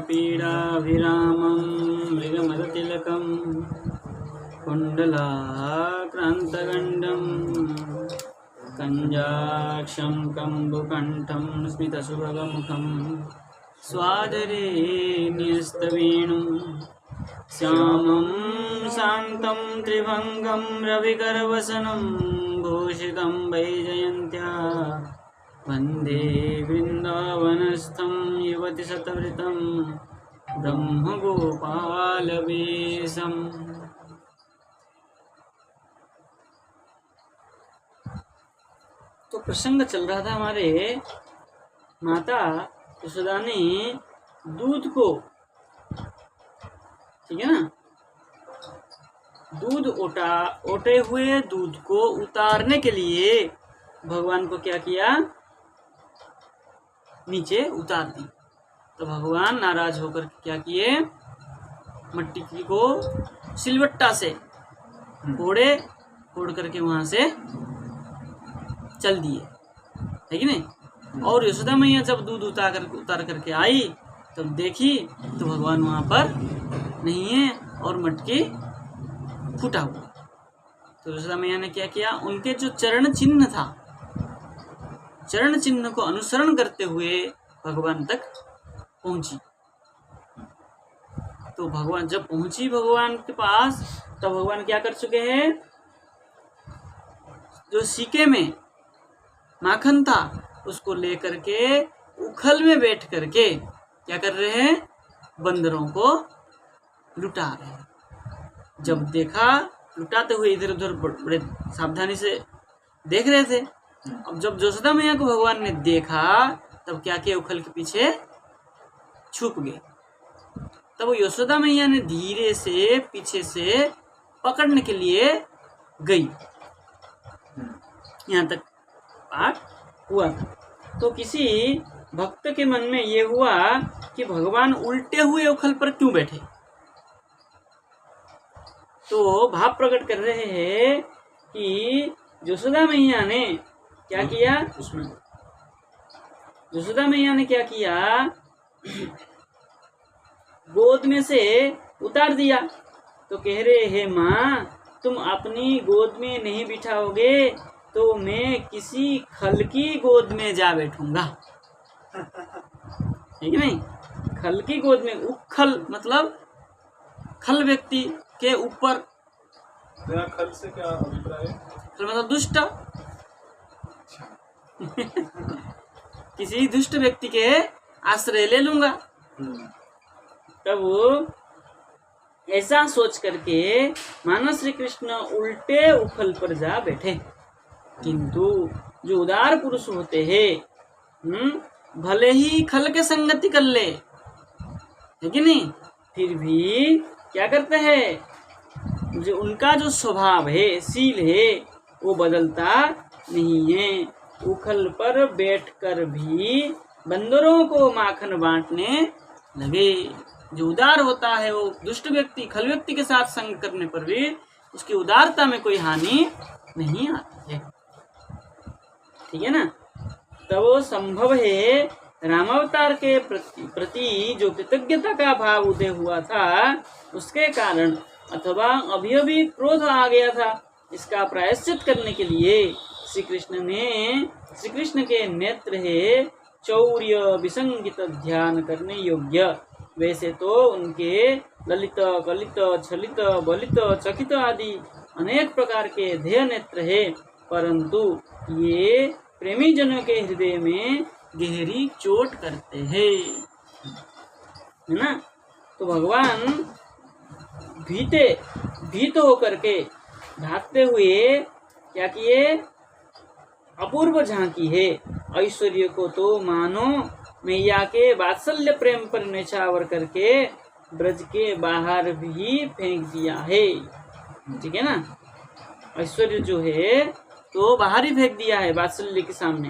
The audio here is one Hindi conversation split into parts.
पीडाभिरामं मृगमदतिलकं कुण्डलाक्रान्तगण्डं कञ्जाक्षं कम्बुकण्ठं स्मितसुभगमुखं स्वादरे न्यस्तवेणुं श्यामं शान्तं त्रिभङ्गं रविकरवसनं भूषितं वैजयन्त्या वन्दे वृन्दावनस्थं युवतिशतवृतं ब्रह्मगोपालवेशम्। तो प्रसंग चल रहा था हमारे माता यशोदा ने दूध को, ठीक है ना, दूध ओटे हुए दूध को उतारने के लिए भगवान को क्या किया, नीचे उतार दी। तो भगवान नाराज होकर क्या किए, मट्टी को सिलवट्टा से फोड़ करके वहां से चल दिए, है कि नहीं। और यशोदा मैया जब दूध उतार करके आई तब देखी तो भगवान वहां पर नहीं है और मटकी फूटा हुआ। तो यशोदा मैया ने क्या किया, उनके जो चरण चिन्ह था, चरण चिन्ह को अनुसरण करते हुए भगवान तक पहुंची। तो भगवान जब पहुंची भगवान के पास, तो भगवान क्या कर चुके हैं, जो सीके में माखन था उसको लेकर के उखल में बैठ करके क्या कर रहे हैं, बंदरों को लुटा रहे हैं। जब देखा लुटाते हुए, इधर उधर बड़े सावधानी से देख रहे थे। अब जब यशोदा मैया को भगवान ने देखा तब क्या किया, उखल के पीछे छुप गए। तब यशोदा मैया ने धीरे से पीछे से पकड़ने के लिए गई। यहाँ तक पाठ हुआ था। तो किसी भक्त के मन में ये हुआ कि भगवान उल्टे हुए उखल पर क्यों बैठे। तो भाव प्रकट कर रहे हैं कि यशोदा मैया ने क्या किया, उसमें यशोदा मैया ने क्या किया, गोद में से उतार दिया। तो कह रहे हैं, माँ तुम अपनी गोद में नहीं बिठाओगे तो मैं किसी खल की गोद में जा बैठूंगा, ठीक नहीं। खल की गोद में, उखल मतलब खल व्यक्ति के ऊपर। खल से क्या अभिप्राय? खल मतलब दुष्ट। किसी दुष्ट व्यक्ति के आश्रय ले लूंगा। तब ऐसा सोच करके मानो श्री कृष्ण उल्टे उखल पर जा बैठे। किंतु जो उदार पुरुष होते हैं, भले ही खल के संगति कर ले, है कि नहीं, फिर भी क्या करते हैं, जो उनका जो स्वभाव है, शील है, वो बदलता नहीं है। उखल पर बैठकर भी बंदरों को माखन बांटने लगे। जो उदार होता है वो दुष्ट व्यक्ति, खल व्यक्ति के साथ संग करने पर भी उसकी उदारता में कोई हानि नहीं आती है, ठीक है ना। तब वो संभव है रामावतार के प्रति जो कृतज्ञता का भाव उदय हुआ था उसके कारण, अथवा अभी अभी क्रोध आ गया था, इसका प्रायश्चित करने के लिए श्री कृष्ण के नेत्र है चौर्य विसंगित ध्यान करने योग्य। वैसे तो उनके ललित कलित छलित बलित चकित आदि अनेक प्रकार के ध्येय नेत्र है, परंतु ये प्रेमी जनों के हृदय में गहरी चोट करते हैं, है ना। तो भगवान भीत होकर के भागते हुए क्या किए, अपूर्व झांकी है। ऐश्वर्य को तो मानो मैया के वात्सल्य प्रेम पर न्यौछावर करके ब्रज के बाहर भी फेंक दिया है, ठीक है ना। ऐश्वर्य जो है तो बाहर ही फेंक दिया है वात्सल्य के सामने।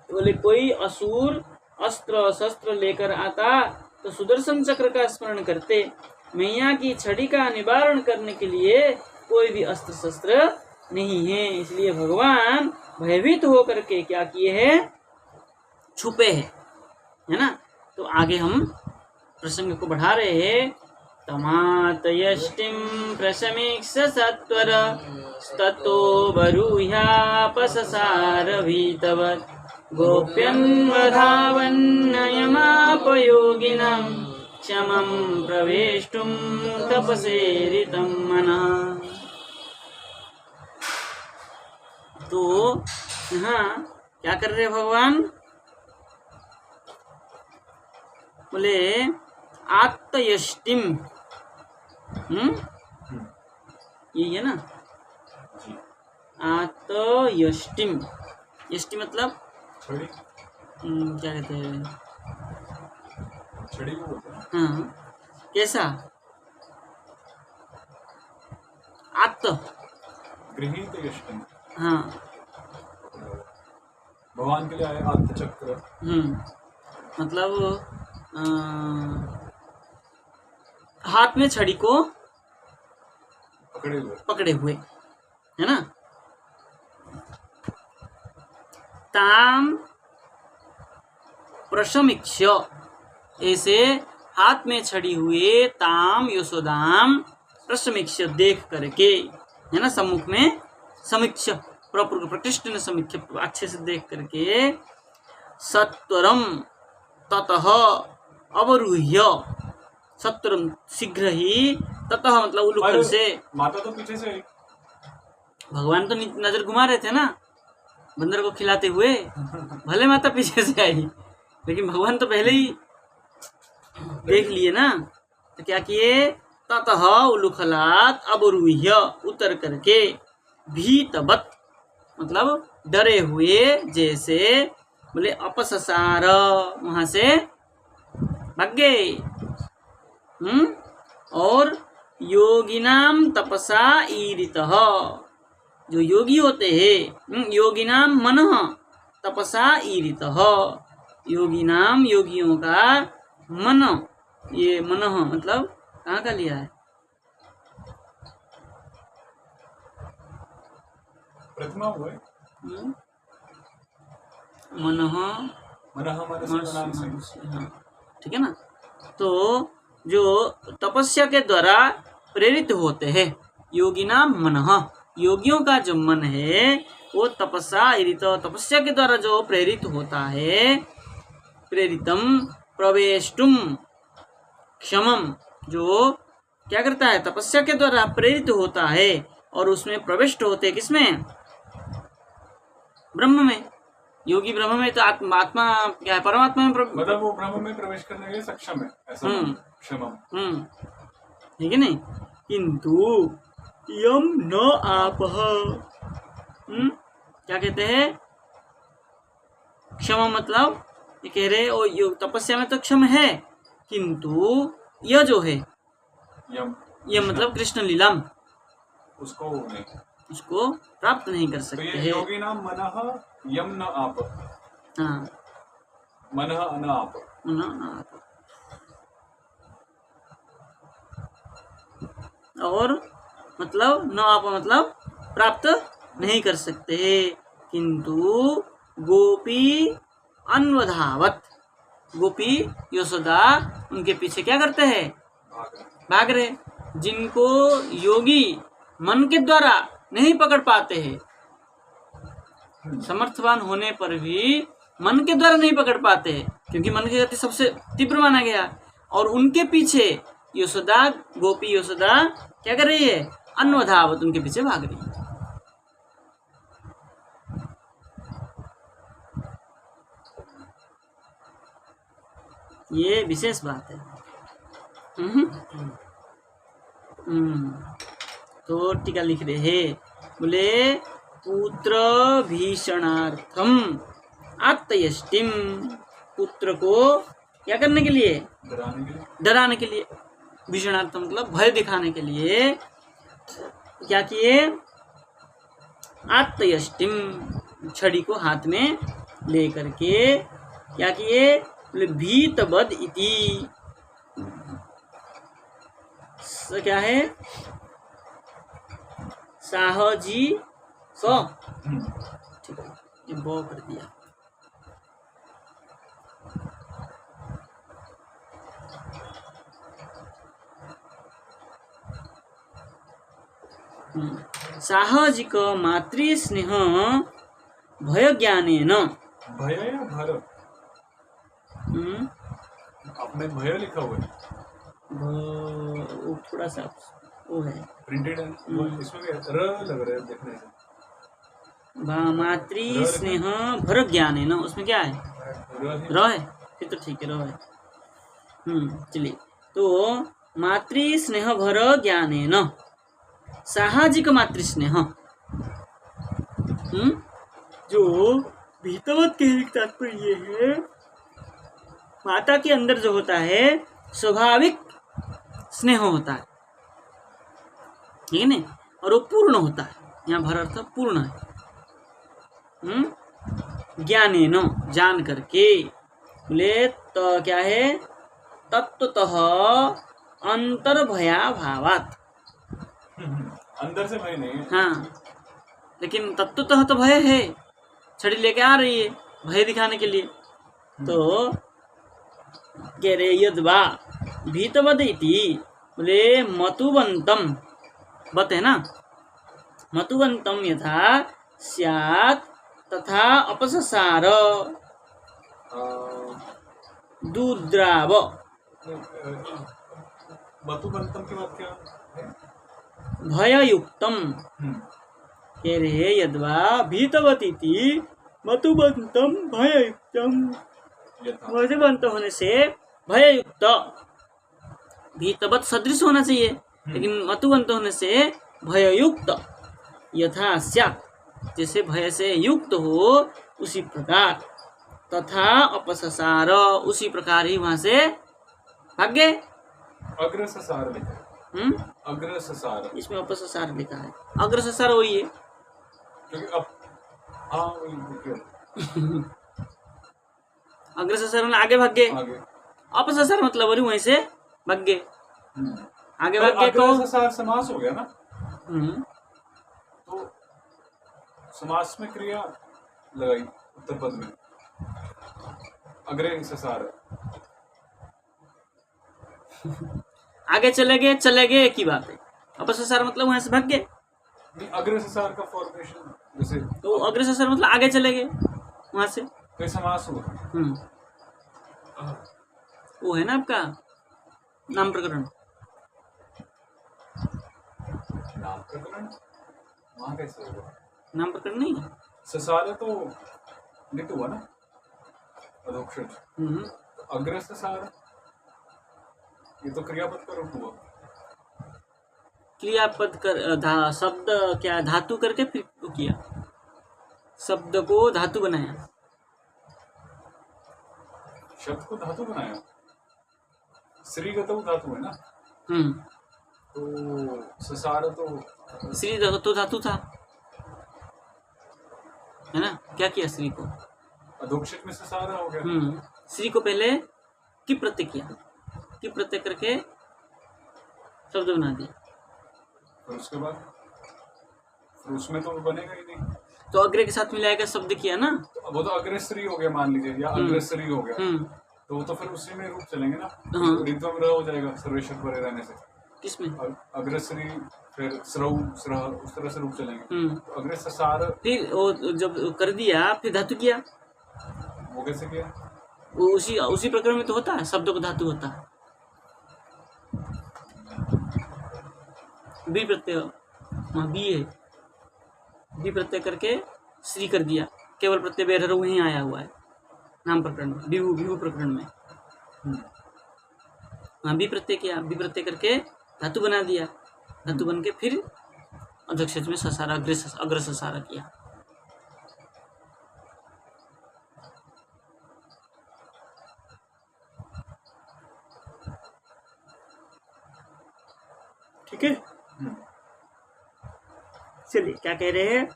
बोले कोई असुर अस्त्र शस्त्र लेकर आता तो सुदर्शन चक्र का स्मरण करते, मैया की छड़ी का निवारण करने के लिए कोई भी अस्त्र शस्त्र नहीं है। इसलिए भगवान भयभीत होकर के क्या किए हैं, छुपे हैं, है ना। तो आगे हम प्रसंग को बढ़ा रहे हैं। तमात यष्टिम प्रशमीक्ष सत्वर ततो बरूह्यापससार भीतवत् गोप्यन्वधावन्नयमापयोगिनां क्षमं प्रवेष्टुं तपसेरितं मनः। तो यहाँ क्या कर रहे भगवान? बोले आत्तयष्टिम, यही है ना, आत्तयष्टिम। यष्टि मतलब छड़ी, क्या कहते हैं? छड़ी को बोलते हैं। हाँ, कैसा? आत्त, गृहीत यष्टिम। हाँ, भगवान के लिए आए आत्त चक्र। मतलब हाथ में छड़ी को पकड़े हुए, है ना। ताम प्रशमीक्ष, ऐसे हाथ में छड़ी हुए ताम यशोदाम प्रशमीक्ष, देख करके, है ना, सम्मुख में समीक्ष, प्रपूर्व प्रतिष्ठ ने समीक्ष, अच्छे से देख करके, सत्वरम ततः अवरुह्य, सत्वरम शीघ्र ही, ततः मतलब उलूखल से। माता तो पीछे से भगवान तो नजर घुमा रहे थे ना बंदर को खिलाते हुए, भले माता पीछे से आई, लेकिन भगवान तो पहले ही देख लिए ना। तो क्या किए? ततः उलूखलात अवरुह्य, उतर करके, भीतवत् मतलब डरे हुए जैसे, बोले अपससार, वहां से भाग गए। और योगिनाम तपसा ईरितः, जो योगी होते हैं, योगिनाम मनः तपसा ईरितः, योगिनाम योगियों का मन, ये मनः मतलब कहाँ का लिया है? प्रतिमा हुआ है। मनः ठीक है ना। तो जो तपस्या के द्वारा प्रेरित होते हैं, योगी नाम मनः, योगियों का जो मन है वो तपस्या ईरित, तपस्या के द्वारा जो प्रेरित होता है, प्रेरितम प्रवेष्टुम क्षमम, जो क्या करता है? तपस्या के द्वारा प्रेरित होता है और उसमें प्रविष्ट होते, किसमें? ब्रह्म में। योगी ब्रह्म में, तो आत्मा क्या है? परमात्मा में मतलब वो ब्रह्म में प्रवेश करने के लिए सक्षम है, ऐसा क्षमम। ठीक है नहीं। किंतु यम न आपह, क्या कहते हैं? क्षमा मतलब ये कह रहे ओ योग तपस्या में तो क्षम है, किंतु यह जो है यम मतलब कृष्ण लीलाम, उसको प्राप्त नहीं कर सकते हैं। योगी नाम मनः यम न आप, हाँ, मनः न आप, और मतलब न आप मतलब प्राप्त नहीं कर सकते। किंतु गोपी अन्वधावत, गोपी यशोदा उनके पीछे क्या करते हैं? भाग रहे। जिनको योगी मन के द्वारा नहीं पकड़ पाते हैं, समर्थवान होने पर भी मन के द्वारा नहीं पकड़ पाते हैं, क्योंकि मन की गति सबसे तीव्र माना गया, और उनके पीछे यशोदा, गोपी यशोदा क्या कर रही है? अन्वधावत, उनके पीछे भाग रही है। ये विशेष बात है। तो टीका लिख रहे हैं, बोले पुत्र भीषणार्थम आत्तयष्टिम, पुत्र को क्या करने के लिए? डराने के लिए। भीषणार्थ मतलब भय दिखाने के लिए क्या किए? आत्तयष्टिम, छड़ी को हाथ में ले करके क्या किए? बोले भीतवद इति, क्या है? साहजी स, ठीक है, ये बो कर दिया। साहजिक मातृस्नेह भय ज्ञानेन। भय या भर? आपने भय लिखा हुआ है, वो थोड़ा सा वो है प्रिंटेड है, इसमें भी र लग रहा है देखने से। मातृ स्नेह भर ज्ञानेन, उसमें क्या है? र है, फिर तो ठीक है, र है। चलिए, तो मातृ स्नेह भर ज्ञानेन साहजिक मातृ स्नेह, जो भीतवत कहने का तात्पर्य है, माता के अंदर जो होता है स्वाभाविक स्नेह होता है, ठीक है ना, और वो पूर्ण होता है। यहाँ भर अर्थ पूर्ण है। ज्ञानेन, जान करके, बोले तो क्या है? तत्वतः अंतर्भयाभावात्, अंदर से भय नहीं है। हाँ, लेकिन तत्वतः तो भय है, छड़ी लेके आ रही है भय दिखाने के लिए। तो कह रहे यद्वा भीतवद इति, बोले मतुवंतम, बत है ना, मतुवंतम यथा स्यात् तथा अपससार दुद्राव। मतुबंतम की बात क्या है? भययुक्तम, कह रहे यद्वा भीतवतीति मतुबंतम भययुक्तम, मतुबंत होने से भययुक्त, भीतवत सदृश होना चाहिए, लेकिन मतुबंत होने से भययुक्त, यथा स्यात्, जैसे भय से युक्त हो उसी प्रकार, तथा अपससार, उसी प्रकार ही वहां से भाग गए। अग्रससार लिखा है। अग्रससार, इसमें अपससार लिखा है, अग्रससार वही है, क्योंकि अब हाँ वही अग्रससार मतलब आगे भाग गए, आगे। अपससार मतलब वहीं से भाग गए, आगे भाग गए। तो अग्रससार समास हो गया ना, तो समास में क्रिया लगाई उत्तर पद में, अग्रे ससार। आगे चले गए एक ही बात है, अपससार मतलब वहां से भाग गए। अग्रससार का फॉर्मेशन जैसे, तो अग्रससार मतलब आगे चले गए वहां से, कोई समास हुआ। वो है ना आपका नाम प्रकरण, नाम प्रकरण वहाँ कैसे होगा? नाम प्रकरण नहीं है। ससार तो लिट हुआ ना, अधोक्षज। तो अग्रससार ये तो क्रियापद का रूप हुआ। क्रियापद कर शब्द क्या धातु करके फिर किया, शब्द को धातु बनाया, शब्द को धातु बनाया। श्रीगतौ धातु है ना, तो ससार तो श्री तो धातु था, है ना, क्या किया श्री को? अधोक्षज में ससार हो गया। श्री को पहले की प्रत्यय किया, की प्रत्यय करके शब्द बना दिया, और उसके बाद फिर उसमें तो बनेगा ही नहीं, तो अग्रे के साथ मिलाएगा शब्द किया ना, तो वो तो अग्रश्री हो गया मान लीजिए, या अग्रश्री हो गया, तो वो तो फिर उसी में रूप चलेंगे ना। रिद्वम र हो जाएगा सर्वेश्वर परे रहने से। किसमें? अग्रश्री, फिर स्रव स्रह, उस तरह से रूप चलेंगे। तो अग्रससार फिर वो जब कर दिया फिर धातु किया, वो कैसे किया? वो उसी प्रकरण में तो होता है, शब्द को धातु होता है। बी प्रत्यय, वहाँ बी है, बी प्रत्यय करके श्री कर दिया, केवल प्रत्यय बेरहर वहीं आया हुआ है नाम प्रकरण में, विभु प्रकरण में। वहाँ बी प्रत्यय किया, बी प्रत्यय करके धातु बना दिया, धातु बन के फिर अधोक्षज में ससारा अग्र ससारा किया। ठीक है, चलिए क्या कह रहे हैं?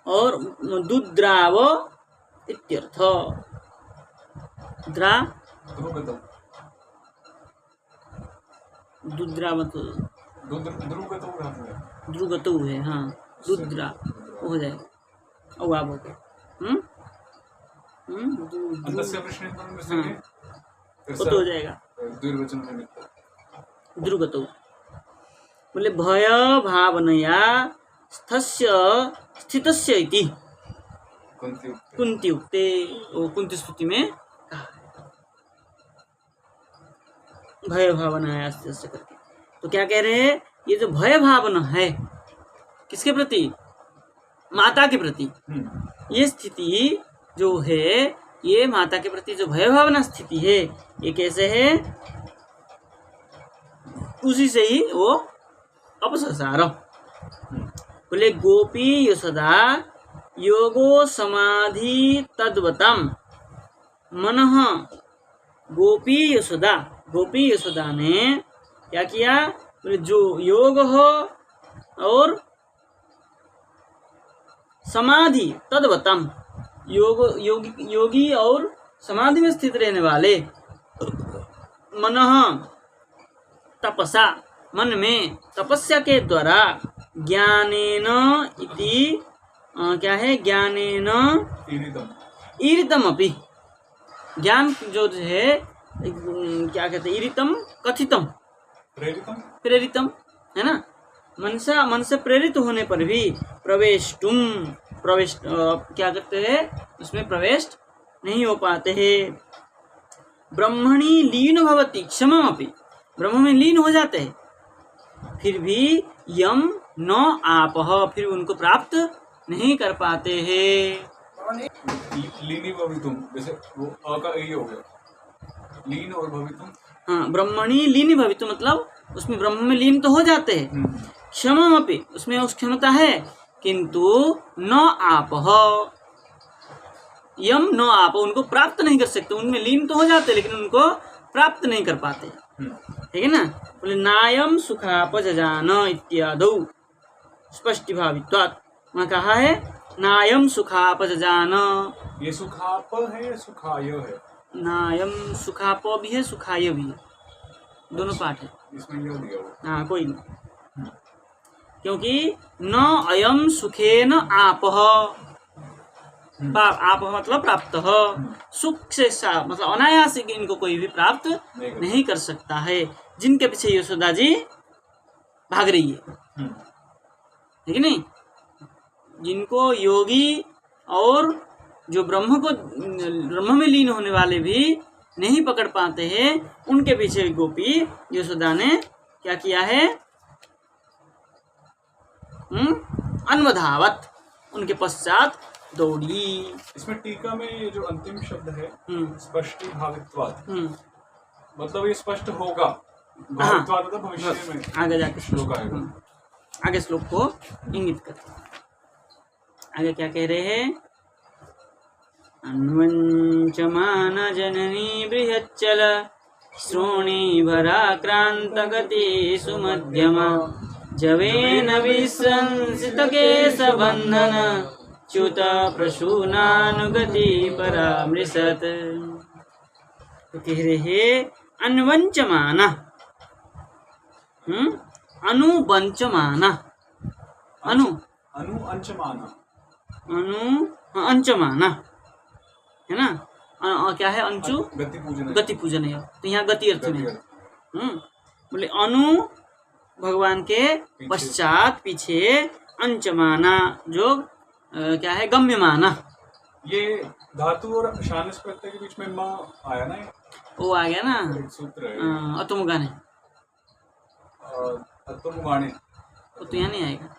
और दुद्राव इत्यर्थ, द्रा दुद्रावत ध्रुगतु है, हाँ दुद्रा हो जाएगा, और आप होते वो तो हो जाएगा ध्रुगतु। बोले भय भावनया स्थितस्य इति कुंती उक्ते, वो कुंती स्तुति में कहा है भय भावना स्थितस्य करके। तो क्या कह रहे हैं, ये जो भय भावना है किसके प्रति, माता के प्रति, ये स्थिति जो है, ये माता के प्रति जो भय भावना स्थिति है, ये कैसे है, उसी से ही वो अपसंसार। बोले गोपी यशोदा योगो समाधि तद्वतम मनः। गोपी यशोदा ने क्या किया, बोले जो योग हो और समाधि तद्वतम, योगी और समाधि में स्थित रहने वाले, मनः तपसा, मन में तपस्या के द्वारा, ज्ञानेन इति क्या है, ज्ञानेन ईरितम अपि, ज्ञान जो है क्या कहते हैं, ईरितम कथितम प्रेरितम है ना, मन से प्रेरित होने पर भी प्रवेश क्या करते हैं, उसमें प्रवेश नहीं हो पाते हैं। ब्रह्मणि लीन भवति क्षमम अपि, ब्रह्म में लीन हो जाते हैं, फिर भी यम न आपह, फिर उनको प्राप्त नहीं कर पाते हैं। लीनी भवितुम, जैसे वो अ का ए हो गया, लीन और भवितुम। हाँ, ब्रह्मणि लीन भवितुम मतलब उसमें ब्रह्म में लीन तो हो जाते हैं, क्षमम अपि, उसमें उस क्षमता है, किंतु न आपह, यम न आप, उनको प्राप्त नहीं कर सकते, उनमें लीन तो हो जाते लेकिन उनको प्राप्त नहीं कर पाते, ठीक है ना। बोले नायम सुखाप जजान इत्यादौ स्पष्टि भावित्वात्, वहाँ कहा है नायम सुखाप जजान, ये सुखाप है या सुखाय है, नायम सुखाप भी है सुखाय भी है, दोनों पाठ है इसमें ये दिया हुआ। हाँ कोई नहीं, क्योंकि न अयम सुखेन आपह, आप मतलब प्राप्त हो, सुख से मतलब अनायास इनको कोई भी प्राप्त नहीं कर सकता है, जिनके पीछे यशोदा जी भाग रही है, ठीक है नहीं, जिनको योगी और जो ब्रह्म में लीन होने वाले भी नहीं पकड़ पाते हैं, उनके पीछे गोपी यशोदा ने क्या किया है, अन्वधावत, उनके पश्चात दौड़ी। इसमें टीका में ये जो अंतिम शब्द है स्पष्टि भावित्वात्, मतलब ये स्पष्ट होगा, भावित्वात् मतलब भविष्य में आगे जाके श्लोक आएगा, आगे श्लोक को इंगित करते। आगे क्या कह रहे हैं, अन्वंचमान जननी बृहच्चल श्रोणी भराक्रांत गति सुमध्यमा जवेन विसंसित केश बंधन च्युत प्रसूनानुगति परामृशत। तो कह रहे अन्वंचमाना, अनुवंचमाना, अंचमाना है ना, क्या है, अंचु गति पूजन है, तो यहाँ गति अर्थ में बोले अनु भगवान के पश्चात पीछे, अंचमाना जो क्या है, गम्यमाना। ये धातु और शानस प्रत्यय के बीच में माँ आया ना, वो आ गया ना, एक सूत्र है अतुमुगाने, अतुमुगाने, वो तो यहाँ नहीं आएगा,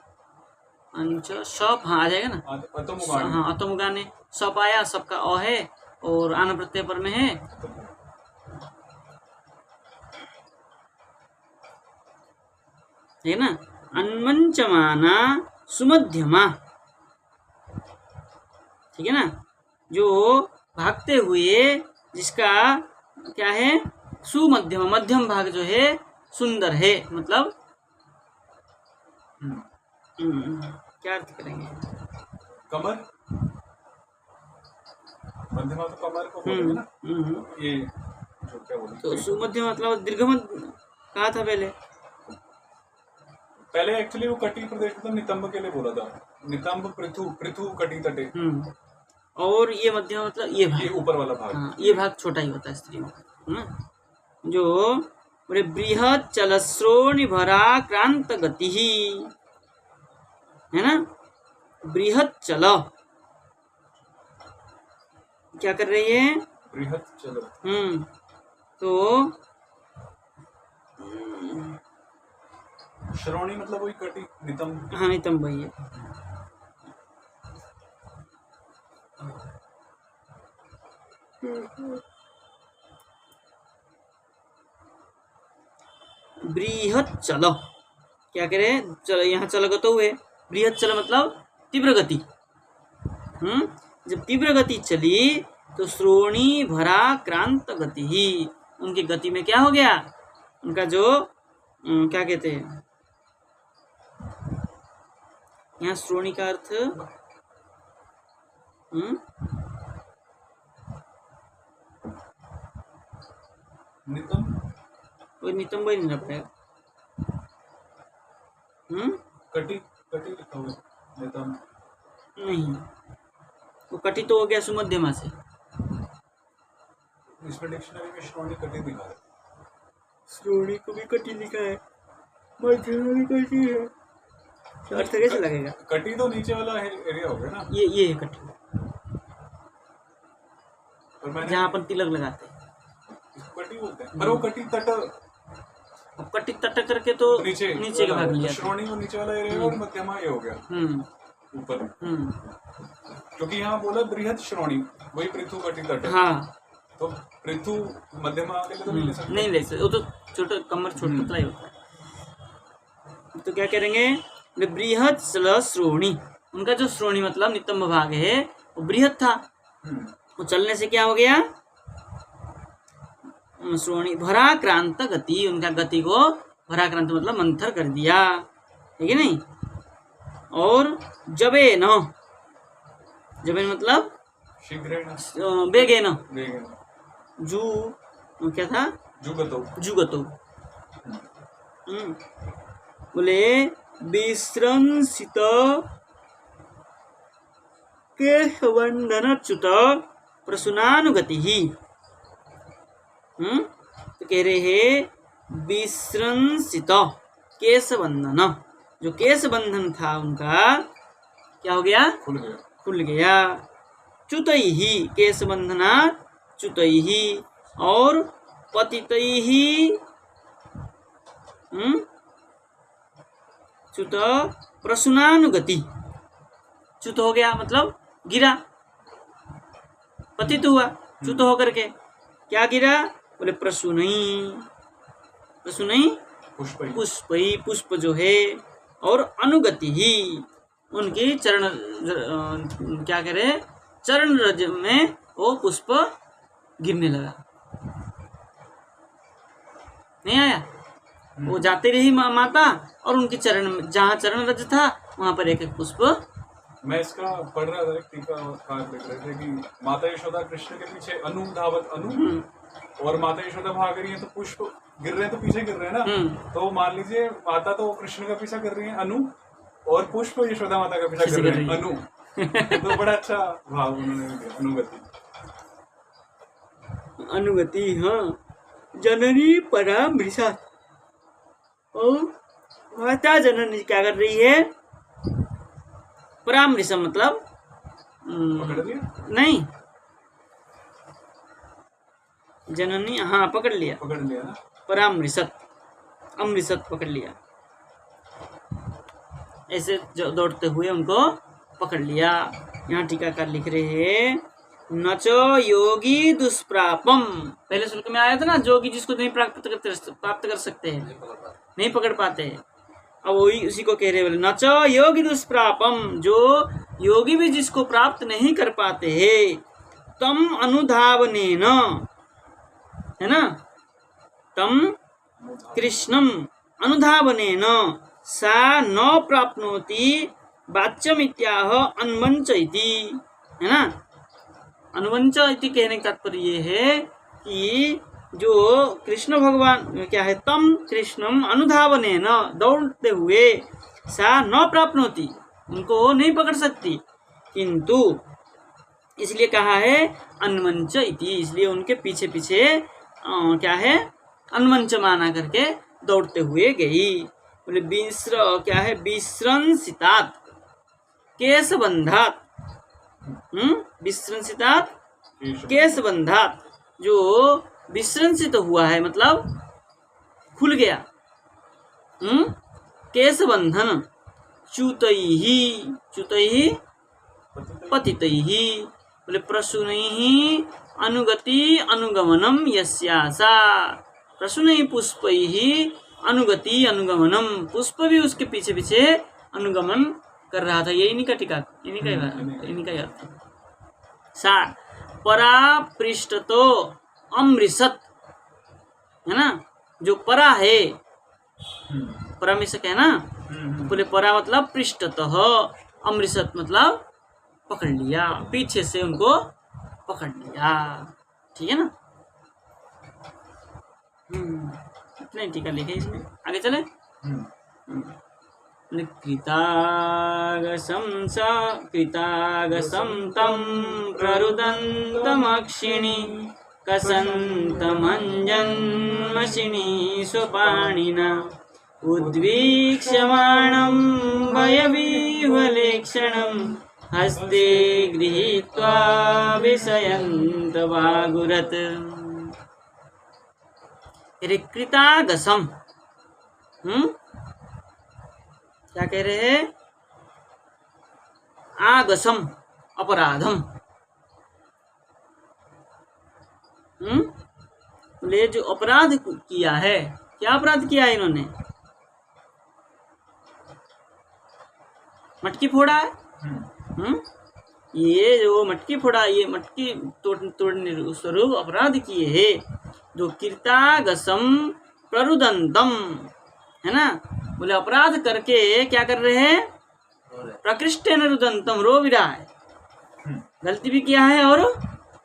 अंच सप, हाँ आ जाएगा ना, अतुमुगाने, हाँ अतुमुगाने, सप आया, सबका अ है और आना प्रत्यय पर में है, ठीक है ना। अन्वंचमाना सुमध्यमा, ठीक है ना, जो भागते हुए जिसका क्या है, सुमध्यम, मध्यम भाग जो है सुंदर है, मतलब क्या अर्थ करेंगे, कमर, मध्यमा तो कमर को बोलेंगे ना, ये जो क्या बोलेंगे, तो सुमध्यम मतलब दीर्घमद कहा था पहले एक्चुअली वो कटी प्रदेश मतलब नितंब के लिए बोला था, नितंब पृथु कटी तटे, और ये मध्यम मतलब ये ऊपर वाला भाग, हाँ, ये भाग छोटा ही होता है स्त्री में, जो बोले बृहत चलश्रोणि भराक्रांत गति, है ना। बृहत चल क्या कर रही है? बृहत चल। तो श्रोणी मतलब वही कटी, नितंब। हाँ नितंब वही है। बृहत चल क्या करे? चल यहाँ चलगत हुए, बृहत चल मतलब तीव्र गति। जब तीव्र गति चली तो श्रोणी भरा क्रांत गति ही, उनकी गति में क्या हो गया? उनका जो क्या कहते हैं यहाँ श्रोणी का अर्थ नितंब, कोई नितंब ही नहीं रह पाएगा। कटी, कटी लिखा हुआ नितंब नहीं, वो कटी तो हो गया सुमध्यमा से। इसमें डिक्शनरी में श्रोणी कटी दिखा है। श्रोणी को भी कटी लिखा है, मध्यमा भी कटी है, अर्थ कैसे लगेगा? कटी तो नीचे वाला एरिया हो गया ना। ये है कटी, जहाँ अपन तिलक लगाते हैं कटी बोलते हैं। पर वो कटी तट, कटी तट करके तो नीचे का भाग लिया। श्रोणी को नीचे वाला एरिया और मध्यमा ये हो गया ऊपर। क्योंकि यहाँ बोला बृहत श्रोणी, वही पृथु कटी तट। हाँ तो पृथु मध्यमा के लिए तो नहीं ले सकते। नहीं ले सकते, वो तो छोटा कमर छोटा पतला ही होता है। तो क्या करेंगे? बृहत चल श्रोणी, उनका जो श्रोणी मतलब नितंब भाग है वो बृहत था, वो चलने से क्या हो गया? श्रोणी भराक्रांत गति, उनका गति को भराक्रांत मतलब मंथर कर दिया, ठीक है नहीं। और जबेन, जबेन मतलब शीघ्रेण, बेगेन, वेगेन, क्या था? जुगतो, जुगतो। बोले विश्रंसित केशबंधनच्युत प्रसूनानुगति ही। तो कह रहे हैं विश्रंसित केशबंधन, जो केश बंधन था उनका क्या हो गया? खुल गया। च्युतई ही, केश बंधना च्युतई ही, और पतितई ही च्युत प्रसूनानुगति, च्युत हो गया मतलब गिरा, पतित हुआ, च्युत होकर के क्या गिरा? बोले प्रसूनई, प्रसूनई पुष्पई, पुष्प जो है, और अनुगति ही, उनकी चरण क्या करे? चरण रज में वो पुष्प गिरने लगा। नहीं आया? वो जाते रही माता, और उनकी चरण, जहाँ चरण रज था वहां पर एक एक पुष्प। मैं इसका पढ़ रहा था, टीका लिख रहे थे कि माता यशोदा कृष्ण के पीछे अनु धावत, अनु, और माता यशोदा भाग रही है तो पुष्प गिर रहे हैं, तो पीछे गिर रहे हैं ना। तो मान लीजिए माता तो कृष्ण का पीछा कर रही है अनु, और पुष्प यशोदा माता का पीछा कर रहे हैं अनु। तो बड़ा अच्छा भाव उन्होंने दिया, अनुगति। अनुगति, हाँ। जननी परामृषा, और माता जननी क्या कर रही है? परामृषा मतलब पकड़ लिया? नहीं, जननी, हाँ पकड़ लिया ना। परामृषत, अमृषत पकड़ लिया, ऐसे जो दौड़ते हुए उनको पकड़ लिया। यहाँ टीकाकार लिख रहे हैं नच योगी दुष्प्रापम, पहले श्लोक में आया था ना, योगी जिसको नहीं प्राप्त कर सकते हैं, नहीं पकड़ पाते हैं। अब वही उसी को कह रहे हैं, नच योगी दुष्प्रापम, जो योगी भी जिसको प्राप्त नहीं कर पाते हैं, तम अनुधावनेन, है ना, तम कृष्णम अनुधावनेन सा न प्राप्नोति वाच्यमित्याह अन्वंच इति, है ना। अनुवंच इति कहने का तात्पर्य ये है कि जो कृष्ण भगवान क्या है, तम कृष्णम अनुधावनेन, दौड़ते हुए, सा न प्राप्नोति, उनको नहीं पकड़ सकती, किंतु इसलिए कहा है अन्वंच इति, इसलिए उनके पीछे पीछे क्या है? अनुमंच माना करके दौड़ते हुए गई। बोले क्या है, विश्रंसितात केशबंधात, विश्रंसितात केशबंधात, जो विश्रंसित हुआ है मतलब खुल गया, केशबंधन, च्युतैहि, च्युतैहि पतितैहि, बोले प्रसूनैहि अनुगति अनुगमनम यस्यासा, प्रसूनैहि पुष्पैहि अनुगति अनुगमनम, पुष्प भी उसके पीछे पीछे अनुगमन कर रहा था। ये इन्हीं का टीका, इन्हीं का अर्थ। सा परा पृष्ठतो अमृषत, है ना, जो परा है, परा में से है ना, बोले परा मतलब पृष्ठतः, अमृषत मतलब पकड़ लिया, पीछे से उनको पकड़ लिया। ठीक है ना, इतना ही टीका लिखे इसमें, आगे चले। कृतागसं तं प्ररुदन्तमक्षिणी कसन्तमञ्जन्मशिनी स्वपाणिना उद्वीक्ष्यमाणं भयविह्वलेक्षणं हस्ते गृहीत्वा विषयन्तवागुरत्। कृतागसम, क्या कह रहे हैं, आगसम अपराधम, ले जो अपराध किया है, क्या अपराध किया है इन्होंने, मटकी फोड़ा है। ये जो मटकी फोड़ा, ये मटकी तोड़ने स्वरूप अपराध किए है। जो कृतागसम प्ररुदंतम, है ना, बोले अपराध करके क्या कर रहे हैं, प्रकृष्टेन रुदंतम, रो भी रहा है, गलती भी किया है और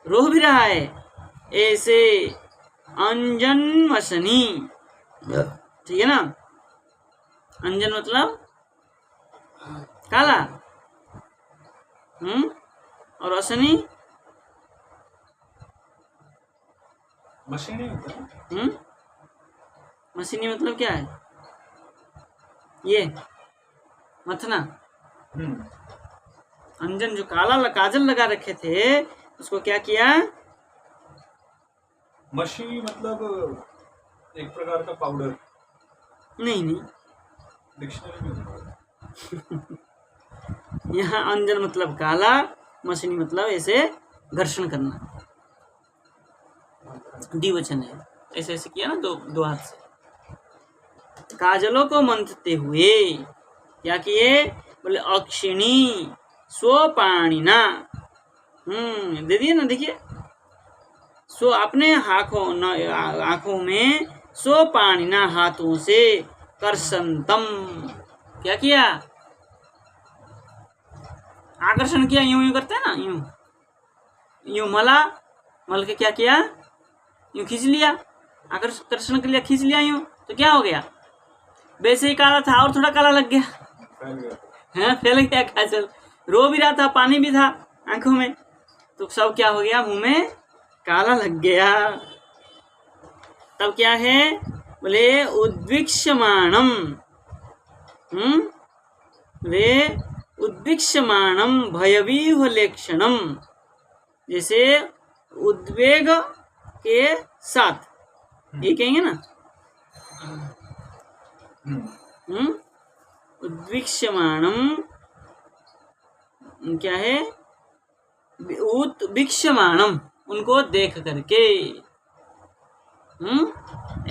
रो भी रहा है। ऐसे अंजन्मशनी, ठीक है ना, अंजन मतलब काला, और अशनी मशीनी होता है। मशीनी मतलब क्या है, ये मथना। अंजन जो काला काजल लगा रखे थे उसको क्या किया, मशी मतलब एक प्रकार का पाउडर। नहीं डिक्शनरी में यहाँ अंजन मतलब काला, मशीनी मतलब ऐसे घर्षण करना, द्विवचन है, ऐसे ऐसे किया ना, दो हाथ से। काजलों को मंथते हुए क्या किए, बोले अक्षिणी स्वपाणिना, दे दिए ना, देखिए, सो अपने आंखों में, स्वपाणिना हाथों से, कर्षंतम, क्या किया, आकर्षण किया, यूं करते हैं ना, यूं मल के क्या किया, यूं खींच लिया, आकर्षण के लिए खींच लिया यूं, तो क्या हो गया, वैसे ही काला था और थोड़ा काला लग गया, फैल गया काजल, रो भी रहा था, पानी भी था आंखों में, तो सब क्या हो गया, मुंह में काला लग गया। तब क्या है, बोले उद्वीक्ष्यमाणम, बोले उद्वीक्ष्यमाणम भयविह्वलेक्षणम, जैसे उद्वेग के साथ, ये कहेंगे ना, उद्वीक्ष्यमाणम क्या है, उत्वीक्ष्यमाणम, उनको देख करके,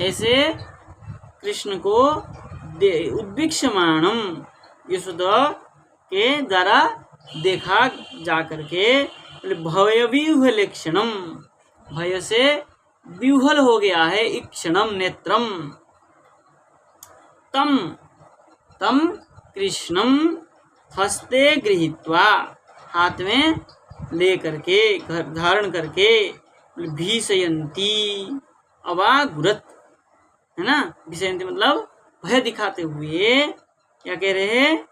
ऐसे कृष्ण को उद्वीक्ष्यमाणम, यशोदा के द्वारा देखा जा करके, भयविह्वलेक्षणम, भय से विह्वल हो गया है, इक्षणम नेत्रम, तम कृष्णम हस्ते गृहीत्वा, हाथ में ले करके, धारण करके, भीषयंती अवागुरत, है ना, भीषयंती मतलब भय दिखाते हुए, क्या कह रहे हैं,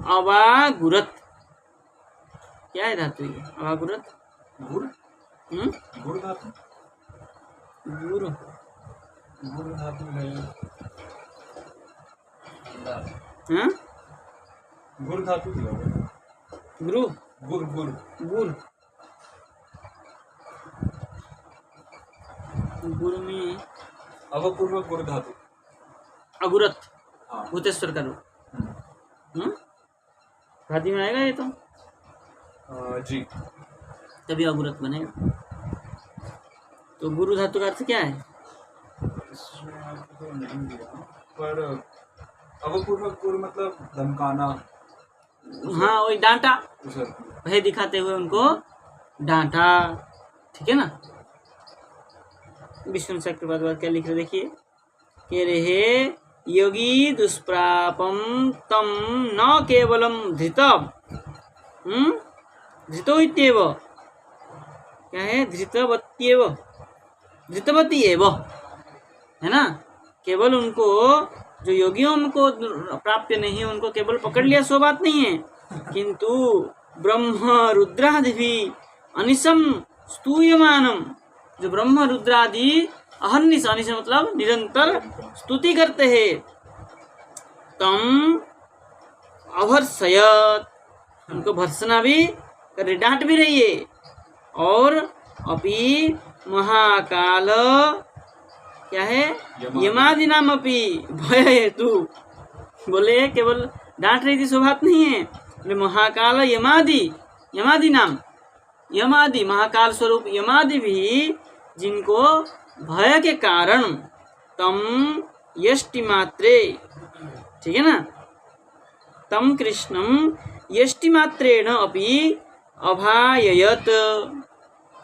अवागुरत, क्या है धातु ये, अवागुरत, गुरु, गुर धातु है। हाँ गुर धातु दिया हुआ है। गुरु गुर गुर गुर गुरु में अवपूर्व गुर धातु। अगुरत हाँ। भूतेश्वर का रूप। शादी में आएगा ये तो जी। तभी अगुरत बनेगा। तो गुरु धातु का अर्थ क्या है? इसमें आपको तो नहीं दिया, पर अवपूर्व गुर मतलब धमकाना। हाँ वही डांटा, उस अर्थ में। भय दिखाते हुए उनको डांटा, ठीक है ना। विष्णु चक्रवर्ती क्या लिख रहे देखिए, कह रहे योगी दुष्प्रापम तम न केवलम धृतम धृतो इत्येव, क्या है धृतवत्येव, धृतवती एव, है ना। केवल उनको जो योगियों को प्राप्य नहीं, उनको केवल पकड़ लिया सो बात नहीं है, किंतु ब्रह्म रुद्रादि भी अनिशम स्तूयमानम, जो ब्रह्म रुद्रादि अहर्निश, अनिश मतलब निरंतर स्तुति करते हैं, तम अभर्षयत, उनको भर्सना भी करे, डांट भी रही है, और अपि महाकाल क्या है यमादि नाम अपि भय हेतु, बोले केवल डांट रही थी सो बात नहीं है, बोले महाकाल यमादि, यमादि नाम, यमादि महाकाल स्वरूप यमादि भी जिनको भय के कारण तम यष्टि मात्रे, ठीक है ना, तम कृष्णम यष्टि मात्रेण अपि अभाययत,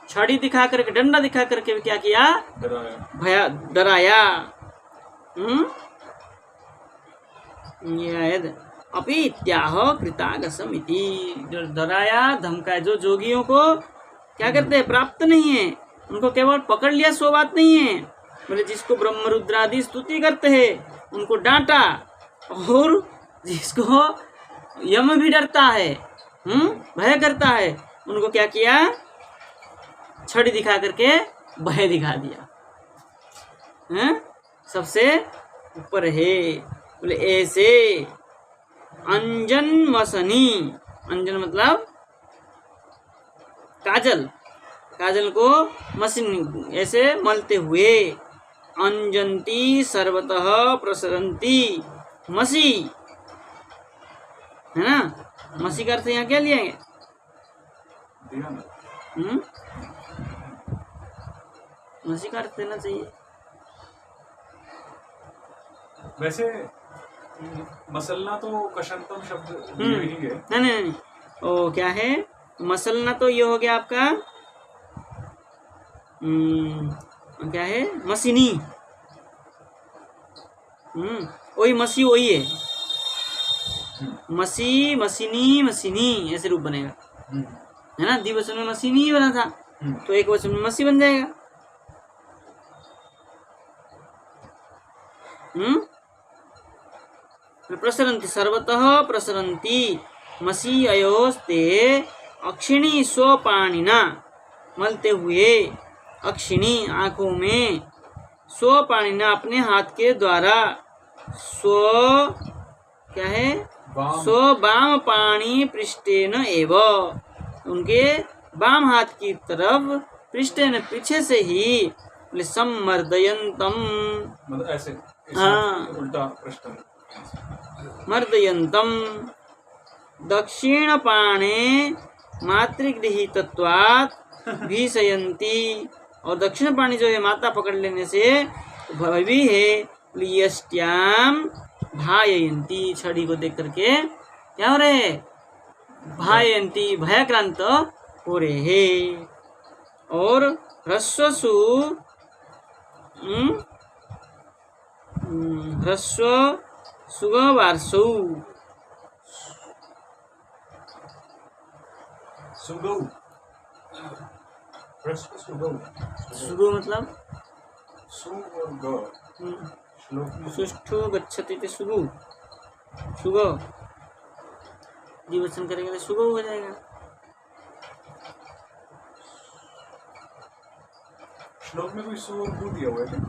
छड़ी दिखा करके, डंडा दिखा करके क्या किया, भया डराया। अपि इत्याह कृतागसम इति, जो डराया धमकाया, जो जोगियों को क्या करते हैं प्राप्त नहीं है, उनको केवल पकड़ लिया सो बात नहीं है, बोले जिसको ब्रह्म रुद्रादि स्तुति करते हैं उनको डांटा, और जिसको यम भी डरता है, भय करता है, उनको क्या किया, छड़ी दिखा करके भय दिखा दिया, सबसे ऊपर है। बोले ऐसे अंजन मसनी, अंजन मतलब काजल, काजल को मसीन ऐसे मलते हुए, अंजंती सर्वतः प्रसरंती, मसी है ना, मसी का अर्थ यहाँ क्या लिया है, मसी का अर्थ देना चाहिए। वैसे मसलना तो कशंतम शब्द ही है। नहीं, ओ क्या है, मसलना तो ये हो गया आपका क्या है, मसीनी, वही मसी वही है, मसी मसीनी मसीनी ऐसे रूप बनेगा, है ना। द्विवचन में मसीनी ही बना था, तो एक वचन में मसी बन जाएगा। प्रसरंती सर्वतः प्रसरंती मसी अयोस्ते अक्षिणी स्वपाणिना, मलते हुए अक्षिणी आंखों में, स्वपाणिना अपने हाथ के द्वारा, स्व क्या है, स्व वाम पाणी पृष्ठेन एव, उनके वाम हाथ की तरफ, पृष्ठेन पीछे से ही, सम्मर्दयन्तम मतलब ऐसे, हाँ उल्टा पृष्ठ, मर्दयन्तम दक्षिण पाणे मातृगृहीतत्वात् भीषयन्ती, और दक्षिण पाणी जो है माता पकड़ लेने से भय भी है, यष्ट्याम भाययन्ती, छड़ी को देख करके क्या हो रहे, भाययन्ती भयाक्रांत हो रहे हैं। और ह्रस्वसु ह्रस्व सुगवार्सु, सुगौ, सुगौ, सुगु मतलब सु और ग, श्लोक में सुष्ठु गच्छति ते सुगु, सुगो द्विवचन करेंगे तो सुगो हो जाएगा। श्लोक में कोई सु और गु दिया हुआ है क्या?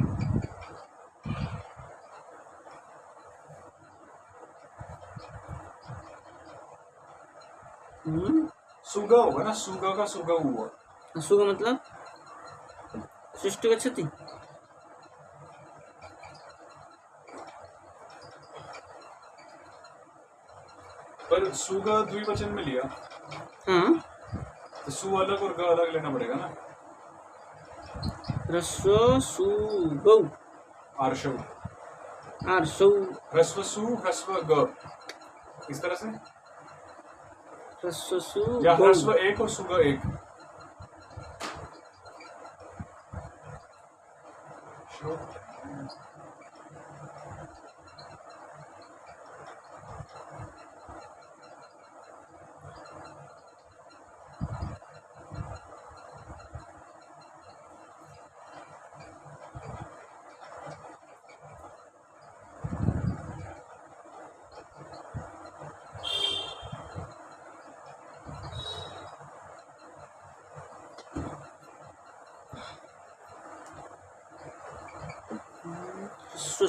सुगा होगा ना, सुगा का सुगा हुआ। सुगा मतलब सृष्टि गच्छति। पर सुगा द्विवचन में लिया, हाँ तो सु अलग और ग अलग लेना पड़ेगा ना। ह्रस्व सु गौ आर्षव, आर्षौ, ह्रस्व सु ह्रस्व ग, इस तरह से, ह्रस्व सु या गौ। ह्रस्व एक और सुगा एक।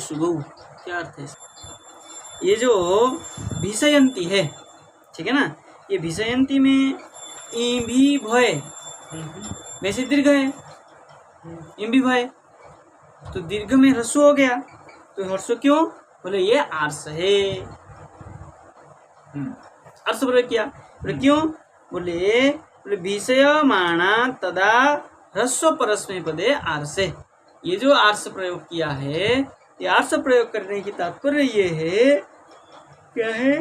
सुगौ क्या अर्थ है इसका? ये जो भिषयंती है, ठीक है ना, ये भिषयंती में ई भी भय, वैसे दीर्घ है, इम भी भय, तो दीर्घ में ह्रस्व हो गया, तो ह्रस्व क्यों? बोले ये आर्ष है, अर्ष प्रयोग किया। बोले क्यों? बोले भिषयमाणा तदा ह्रस्व परस्मै पदे आर्षे। ये जो आर्ष प्रयोग किया है, ये आर्ष प्रयोग करने की तात्पर्य ये है, क्या है,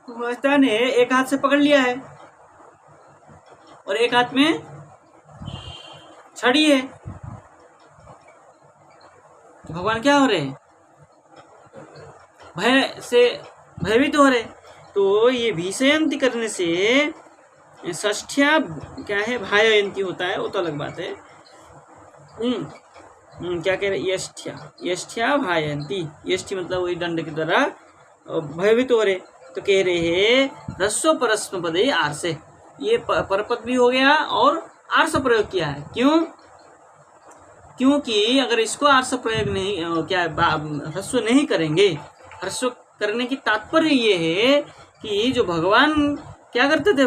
माता ने एक हाथ से पकड़ लिया है और एक हाथ में छड़ी है, तो भगवान क्या हो रहे हैं? भय से भयभीत हो रहे। तो ये भीषयंती करने से षष्ठ्या क्या है, भाययंती होता है, वो तो अलग बात है। क्या कह रहे? यष्ठ्या, यष्ठ्या भायंती, यष्टि मतलब वही दंड के द्वारा भयभीत हो रहे। तो कह रहे हैं ह्रस्व परस्म पदे आर्षे, ये परपद भी हो गया और आर्ष प्रयोग किया है। क्यों? क्योंकि अगर इसको आर्ष प्रयोग नहीं, क्या ह्रस्व नहीं करेंगे, ह्रस्व करने की तात्पर्य ये है कि जो भगवान क्या करते थे,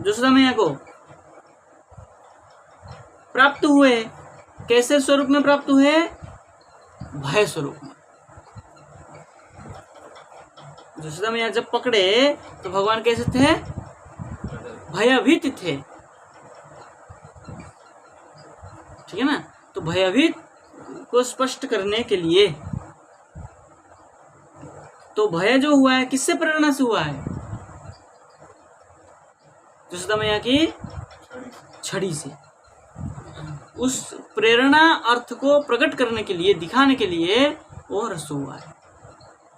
यशोदा मैया को प्राप्त हुए, कैसे स्वरूप में प्राप्त हुए? भय स्वरूप में। यशोदा मैया जब पकड़े तो भगवान कैसे थे? भयभीत थे, ठीक है ना। तो भयभीत को स्पष्ट करने के लिए, तो भय जो हुआ है किससे प्रेरणा से हुआ है? यशोदा मैया की छड़ी से। उस प्रेरणा अर्थ को प्रकट करने के लिए, दिखाने के लिए वो ह्रस्व हुआ है।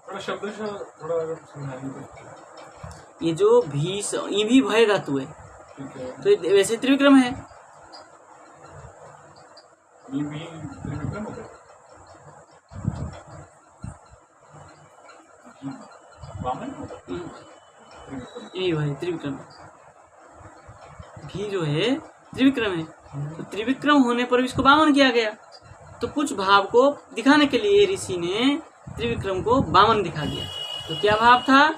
थोड़ा शब्द से थोड़ा अगर समझाएंगे। ये जो भीष ये भी भय धातु है, ठीक है, तो ये वैसे त्रिविक्रम है। ये भी त्रिविक्रम होता है। वामन होता है त्रिविक्रम। ये भाई त्रिविक्रम भी जो है त्रिविक्रम है, तो त्रिविक्रम होने पर भी इसको वामन किया गया। तो कुछ भाव को दिखाने के लिए ऋषि ने त्रिविक्रम को वामन दिखा दिया। तो क्या भाव था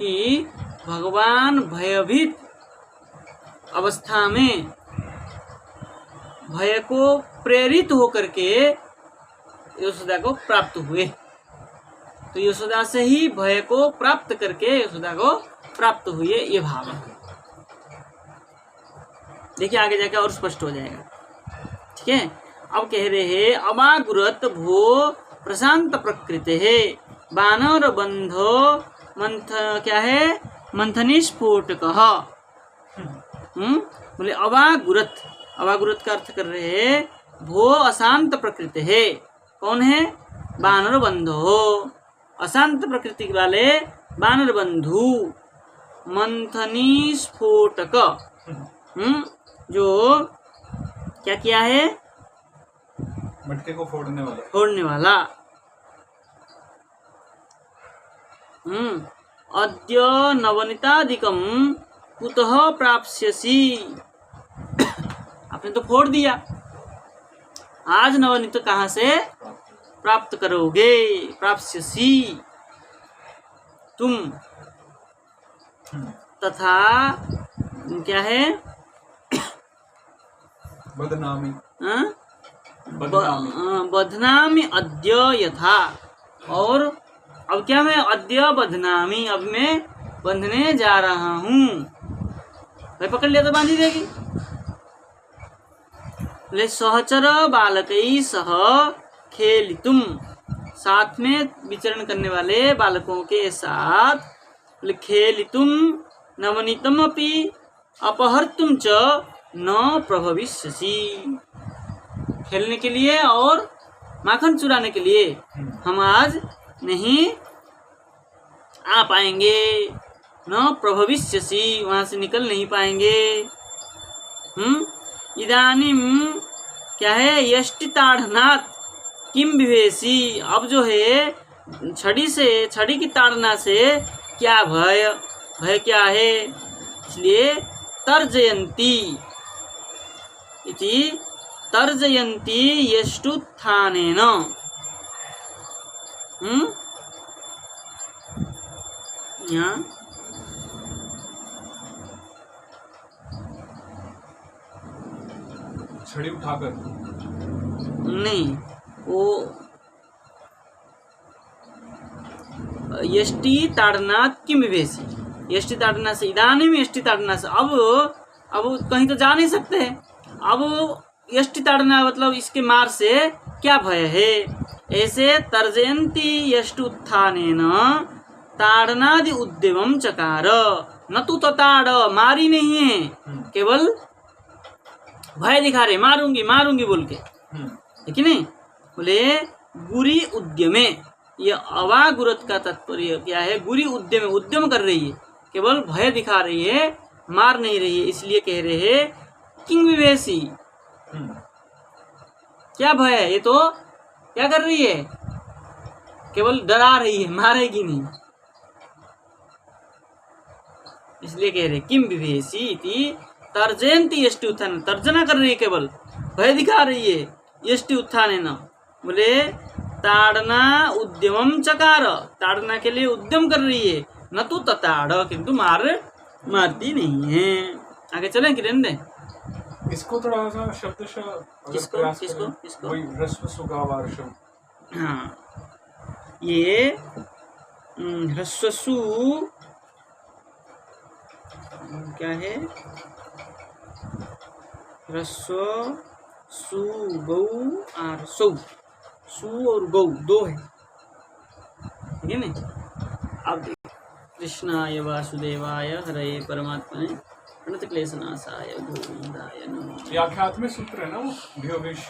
कि भगवान भयभीत अवस्था में भय को प्रेरित होकर के यशोदा को प्राप्त हुए। तो यशोदा से ही भय को प्राप्त करके यशोदा को प्राप्त हुए, ये भाव है। देखिए आगे जाकर और स्पष्ट हो जाएगा, ठीक है। अब कह रहे हैं अमागुरत भो प्रशांत प्रकृति है बानर बंधो मंथ, क्या है, मंथनी स्फोटक। बोले अवागुरत, अवागुरत का अर्थ कर रहे हैं भो अशांत प्रकृति है। कौन है? बानर बंधो, अशांत प्रकृति वाले बानर बंधु। मंथनी स्फोटक, जो क्या किया है? मटके को फोड़ने वाला, फोड़ने वाला। अद्य नवनीतादिकम कुतः प्राप्स्यसि। आपने तो फोड़ दिया, आज नवनीत कहाँ से प्राप्त करोगे? प्राप्स्यसि, तुम। तथा क्या है, बदनामी, हाँ? बदनामी, बदनामी अद्य यथा। और अब क्या, मैं अद्य बदनामी, अब मैं बंधने जा रहा हूँ। भाई पकड़ लिया तो बांध ही देगी। ले सहचर बालकई सह खेलितुम, साथ में विचरण करने वाले बालकों के साथ। खेलितुम नवनीतम अपि अपहर्तुम च न प्रभविष्यसि, खेलने के लिए और माखन चुराने के लिए हम आज नहीं आ पाएंगे। न प्रभविष्यसि, वहां से निकल नहीं पाएंगे। इदानीम क्या है, यष्टिताड़नात् किम विवेशी, अब जो है छड़ी की ताड़ना से क्या भय, भय क्या है, इसलिए तर्जयन्ती इति तर्जयन्ती यष्टुत्थानेन। यहाँ छड़ी उठाकर नहीं, वो यष्टि ताड़नात् किम विवेशी, यष्टि ताड़ना से, इदानीम यष्टि ताड़ना से, अब कहीं तो जा नहीं सकते हैं। अब यष्टि ताड़ना मतलब इसके मार से क्या भय है। ऐसे तर्जयन्ती यष्टि उत्थानेन ताड़नादि उद्यमम चकार, न तू तो ताड़, मारी नहीं है, केवल भय दिखा रहे, मारूंगी मारूंगी बोल के, है कि नहीं। बोले गुरी उद्यमे, ये अवागुरत का तात्पर्य क्या है, गुरी उद्यमे, उद्यम कर रही है, केवल भय दिखा रही है, मार नहीं रही है। इसलिए कह रहे हैं किंग विवेशी, क्या भय है, ये तो क्या कर रही है, केवल डरा रही है, मारेगी नहीं। इसलिए कह रहे किम विवेशी इति तर्जयन्ती यष्टि उत्थान, तर्जना कर रही है, केवल भय दिखा रही है, यष्टि उत्थानेन। बोले ताड़ना उद्यमम चकार, ताड़ना के लिए उद्यम कर रही है, न तो तताड़, किंतु मारती नहीं है। आगे चलें कि रहने दें इसको, थोड़ा सा शब्द किसको वही ह्रस्व सुगावार शब्द। हाँ, ये ह्रस्वसु क्या है, ह्रस्व सु गौ और सौ, सु और गौ दो है, ठीक है ना। अब कृष्णाय वासुदेवाय हरे परमात्मने प्रणत क्लेशनाशाय गोविंदाय नमः। ये आख्यात्मिक सूत्र है ना वो, भियोविश।